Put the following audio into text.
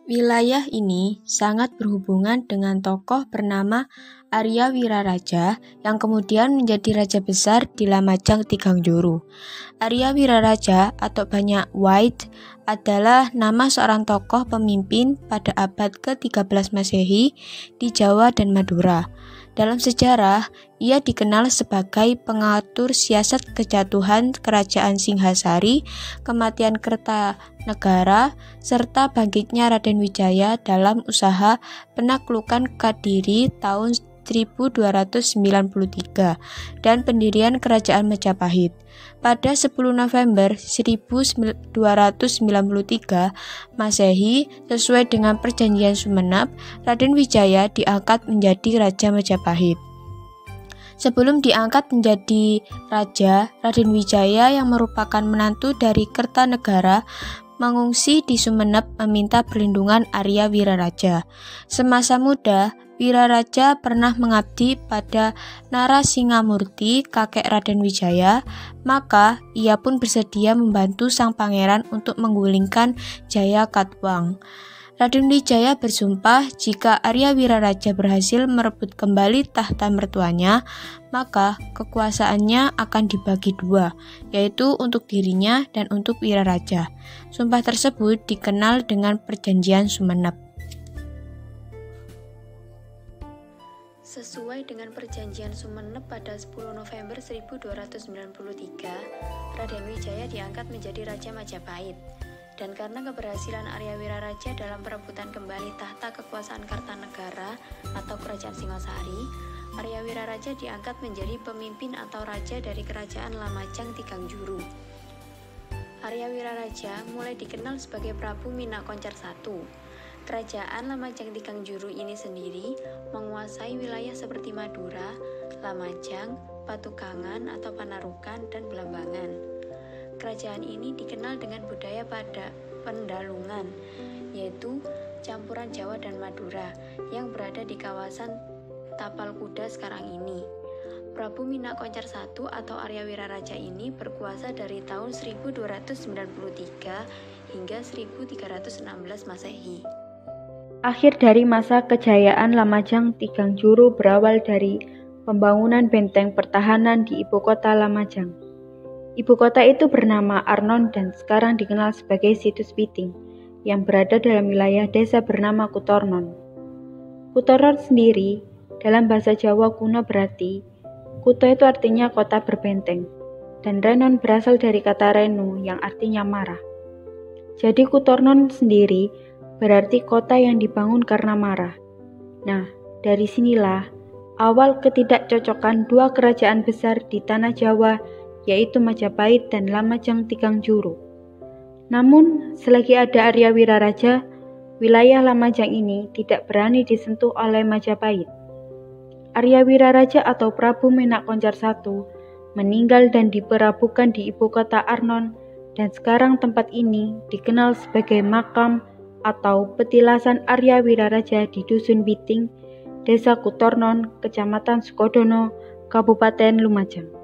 Wilayah ini sangat berhubungan dengan tokoh bernama Arya Wiraraja yang kemudian menjadi raja besar di Lamajang Tigangjuru. Arya Wiraraja atau banyak White adalah nama seorang tokoh pemimpin pada abad ke-13 Masehi di Jawa dan Madura. Dalam sejarah, ia dikenal sebagai pengatur siasat kejatuhan Kerajaan Singhasari, kematian Kertanegara, serta bangkitnya Raden Wijaya dalam usaha penaklukan Kadiri tahun 1293 dan pendirian Kerajaan Majapahit. Pada 10 November 1293 Masehi, sesuai dengan perjanjian Sumenep, Raden Wijaya diangkat menjadi Raja Majapahit. Sebelum diangkat menjadi raja, Raden Wijaya yang merupakan menantu dari Kertanegara mengungsi di Sumenep meminta perlindungan Arya Wiraraja. Semasa muda, Wiraraja pernah mengabdi pada Narasingamurti, kakek Raden Wijaya, maka ia pun bersedia membantu sang pangeran untuk menggulingkan Jayakatwang. Raden Wijaya bersumpah jika Arya Wiraraja berhasil merebut kembali tahta mertuanya, maka kekuasaannya akan dibagi dua, yaitu untuk dirinya dan untuk Wiraraja. Sumpah tersebut dikenal dengan Perjanjian Sumenep. Sesuai dengan Perjanjian Sumenep pada 10 November 1293, Raden Wijaya diangkat menjadi Raja Majapahit. Dan karena keberhasilan Arya Wiraraja dalam perebutan kembali tahta kekuasaan Kartanegara atau Kerajaan Singhasari, Arya Wiraraja diangkat menjadi pemimpin atau raja dari Kerajaan Lamajang Tigangjuru. Arya Wiraraja mulai dikenal sebagai Prabu Minakoncar I. Kerajaan Lamajang Tigangjuru ini sendiri menguasai wilayah seperti Madura, Lamajang, Patukangan atau Panarukan, dan Belambangan. Kerajaan ini dikenal dengan budaya pada pendalungan, yaitu campuran Jawa dan Madura yang berada di kawasan Tapal Kuda sekarang ini. Prabu Minakoncar I atau Arya Wiraraja ini berkuasa dari tahun 1293 hingga 1316 Masehi. Akhir dari masa kejayaan Lamajang Tigangjuru berawal dari pembangunan benteng pertahanan di ibu kota Lamajang. Ibu kota itu bernama Arnon dan sekarang dikenal sebagai Situs Piting yang berada dalam wilayah desa bernama Kutornon. Kutornon sendiri dalam bahasa Jawa kuno berarti Kuto itu artinya kota berbenteng dan Renon berasal dari kata Renu yang artinya marah. Jadi Kutornon sendiri berarti kota yang dibangun karena marah. Nah, dari sinilah awal ketidakcocokan dua kerajaan besar di tanah Jawa, yaitu Majapahit dan Lamajang Tigangjuru. Namun, selagi ada Arya Wiraraja, wilayah Lamajang ini tidak berani disentuh oleh Majapahit. Arya Wiraraja atau Prabu Minakoncar I meninggal dan diperabukan di ibu kota Arnon, dan sekarang tempat ini dikenal sebagai makam atau petilasan Arya Wiraraja di Dusun Piting, Desa Kutornon, Kecamatan Sukodono, Kabupaten Lumajang.